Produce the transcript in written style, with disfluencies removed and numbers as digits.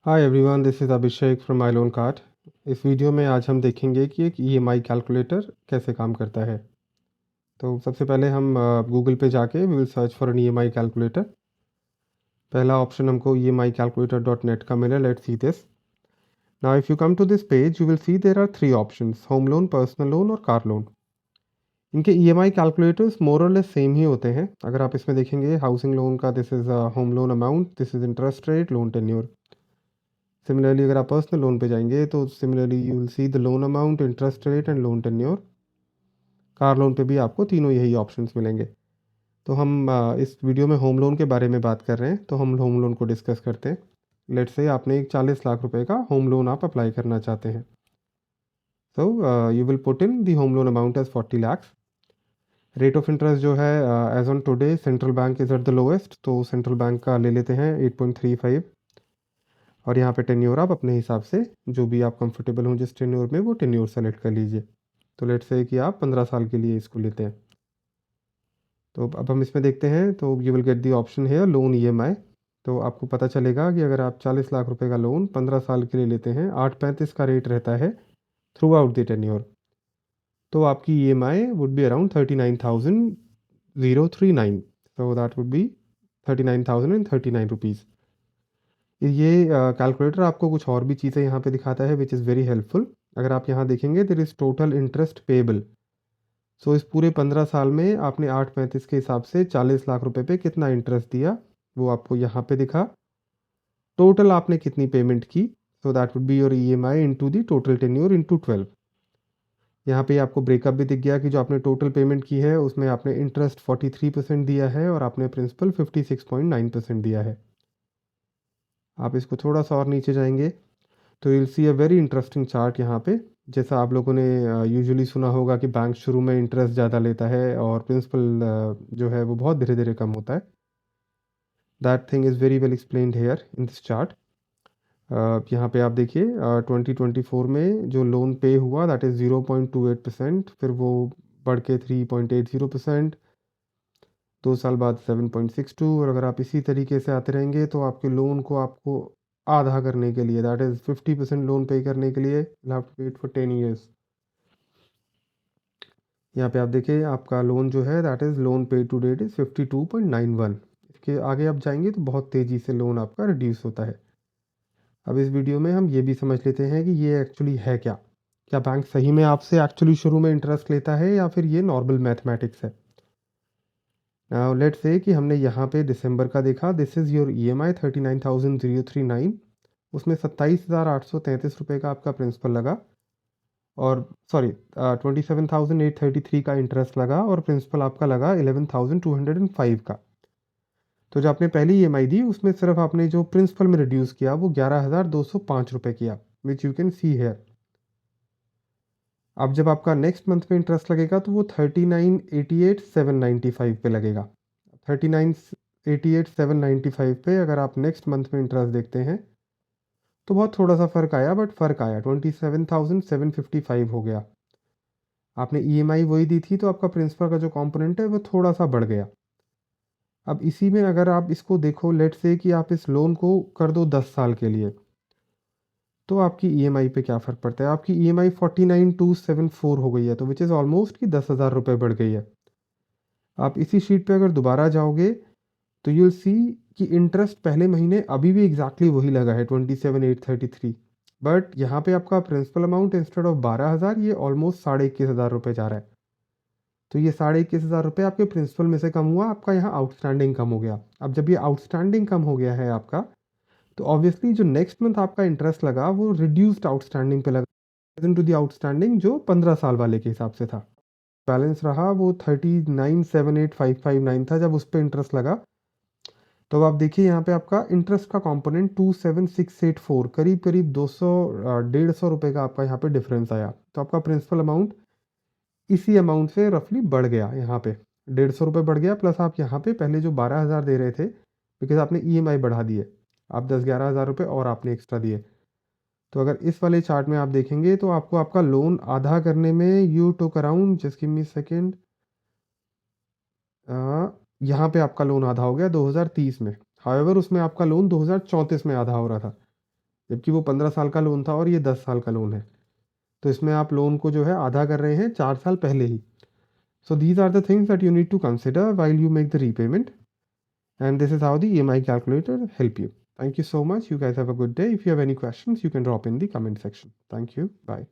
Hi everyone, this is Abhishek from my loan card. इस video में आज हम देखेंगे कि एक ईएमआई कैलकुलेटर कैसे काम करता है। तो सबसे पहले हम गूगल पे जाके we will search for an EMI calculator. पहला ऑप्शन हमको emicalculator.net का मिला। Let's see this. Now if you come to this page you will see there are three options: home loan, personal loan और car loan. इनके EMI calculators more और less same ही होते हैं। अगर आप इसमें देखेंगे हाउसिंग लोन का this is home loan amount, this is interest rate, loan tenure. Similarly अगर आप पर्सनल लोन पे जाएंगे तो similarly you will see the loan amount, interest rate and loan tenure. Car loan पे भी आपको तीनों यही ऑप्शंस मिलेंगे। तो हम इस वीडियो में होम लोन के बारे में बात कर रहे हैं, तो हम होम लोन को डिस्कस करते हैं। लेट्स से आपने एक 40 लाख रुपए का होम लोन आप अप्लाई करना चाहते हैं। So you will put in the home loan amount as 40 lakh. Rate of interest जो है as on today central bank is at the lowest, तो सेंट्रल बैंक का ले लेते हैं 8.35। और यहाँ पे टेन्योर आप अपने हिसाब से जो भी आप कंफर्टेबल हों जिस टेन्योर में, वो टेन्योर सेलेक्ट कर लीजिए। तो लेट्स से कि आप 15 साल के लिए इसको लेते हैं। तो अब हम इसमें देखते हैं, तो you will get the option है लोन ईएमआई। तो आपको पता चलेगा कि अगर आप 40 लाख रुपए का लोन 15 साल के लिए लेते हैं, 8.35 का रेट रहता है थ्रू आउट द टेन्योर, तो आपकी EMI would be around 39,039। So that would be 39,039 rupees. ये कैलकुलेटर आपको कुछ और भी चीज़ें यहाँ पे दिखाता है विच इज़ वेरी हेल्पफुल। अगर आप यहाँ देखेंगे there is total interest payable. So इस पूरे 15 साल में आपने 8.35 के हिसाब से 40 लाख रुपए पे कितना इंटरेस्ट दिया, वो आपको यहाँ पे दिखा। टोटल आपने कितनी पेमेंट की, so that would be your EMI into the total tenure into 12। यहाँ पे आपको ब्रेकअप भी दिख गया कि जो आपने टोटल पेमेंट की है उसमें आपने इंटरेस्ट 43% दिया है और आपने प्रिंसिपल 56.9% दिया है। आप इसको थोड़ा सा और नीचे जाएंगे तो you will C a very interesting chart यहाँ पे। जैसा आप लोगों ने यूजुअली सुना होगा कि बैंक शुरू में इंटरेस्ट ज़्यादा लेता है और प्रिंसिपल जो है वो बहुत धीरे धीरे कम होता है। That thing is very well explained here in this chart. यहाँ पे आप देखिए 2024 में जो लोन पे हुआ दैट इज़ 0.28%, फिर वो बढ़ के 3.80%, 2 साल बाद 7.62। और अगर आप इसी तरीके से आते रहेंगे तो आपके लोन को आपको आधा करने के लिए दैट इज़ 50% लोन पे करने के लिए you have to wait for 10 years. यहाँ पे आप देखिए आपका लोन जो है that is loan pay to date is 52.91। इसके आगे आप जाएंगे तो बहुत तेज़ी से लोन आपका रिड्यूस होता है। अब इस वीडियो में हम ये भी समझ लेते हैं कि ये एक्चुअली है क्या। क्या बैंक सही में आपसे एक्चुअली शुरू में इंटरेस्ट लेता है या फिर ये नॉर्मल मैथमेटिक्स है। नाउ लेट्स से कि हमने यहाँ पे दिसंबर का देखा, दिस इज़ योर ईएमआई 39,039। उसमें 27,833 रुपये का आपका प्रिंसिपल लगा और सॉरी 27,833 का इंटरेस्ट लगा और प्रिंसिपल आपका लगा 11,205 का। तो जो आपने पहली ईएमआई दी उसमें सिर्फ आपने जो प्रिंसिपल में रिड्यूस किया वो 11,205 रुपये किया, which you can see here. अब जब आपका नेक्स्ट मंथ में इंटरेस्ट लगेगा तो वो 39,88,795 पे लगेगा। 39,88,795 पे अगर आप नेक्स्ट मंथ में इंटरेस्ट देखते हैं तो बहुत थोड़ा सा फ़र्क आया, बट फ़र्क आया 27,755 हो गया। आपने ईएमआई वही दी थी तो आपका प्रिंसिपल का जो कंपोनेंट है वो थोड़ा सा बढ़ गया। अब इसी में अगर आप इसको देखो, लेट्स से कि आप इस लोन को कर दो 10 साल के लिए, तो आपकी ईएमआई पे क्या फ़र्क पड़ता है। आपकी ईएमआई 49,274 हो गई है, तो विच इज़ ऑलमोस्ट कि 10,000 रुपये बढ़ गई है। आप इसी शीट पे अगर दोबारा जाओगे तो यू विल सी कि इंटरेस्ट पहले महीने अभी भी एग्जैक्टली वही लगा है 27,833, बट यहाँ पे आपका प्रिंसिपल अमाउंट इंस्टेड ऑफ 12,000 ये ऑलमोस्ट 21,500 रुपये जा रहा है। तो ये 21,500 रुपये आपके प्रिंसिपल में से कम हुआ, आपका यहाँ आउटस्टैंडिंग कम हो गया। अब जब ये आउटस्टैंडिंग कम हो गया है आपका, तो ऑब्वियसली जो नेक्स्ट मंथ आपका इंटरेस्ट लगा वो रिड्यूस्ड आउटस्टैंडिंग पे लगा टू दी आउटस्टैंडिंग जो 15 साल वाले के हिसाब से था। बैलेंस रहा वो 39,78,559 था जब उस पर इंटरेस्ट लगा। तो अब आप देखिए यहाँ पे आपका इंटरेस्ट का कंपोनेंट 27,684, करीब करीब 200 150 रुपये का आपका यहाँ पे डिफरेंस आया। तो आपका प्रिंसिपल अमाउंट इसी अमाउंट से रफली बढ़ गया, यहाँ पे 150 रुपये बढ़ गया, प्लस आप यहाँ पे पहले जो 12,000 दे रहे थे बिकॉज आपने ईएमआई बढ़ा दिए, आप 10-11,000 रुपये और आपने एक्स्ट्रा दिए। तो अगर इस वाले चार्ट में आप देखेंगे तो आपको आपका लोन आधा करने में you took around, just give me second, यहाँ पे आपका लोन आधा हो गया 2030 में। हाउएवर उसमें आपका लोन 2034 में आधा हो रहा था। जबकि वो 15 साल का लोन था और ये 10 साल का लोन है। तो इसमें आप लोन को जो है आधा कर रहे हैं 4 साल पहले ही। So these are the things that you need to consider while you make the repayment, and this is how the EMI calculator help you. Thank you so much. You guys have a good day. If you have any questions, you can drop in the comment section. Thank you. Bye.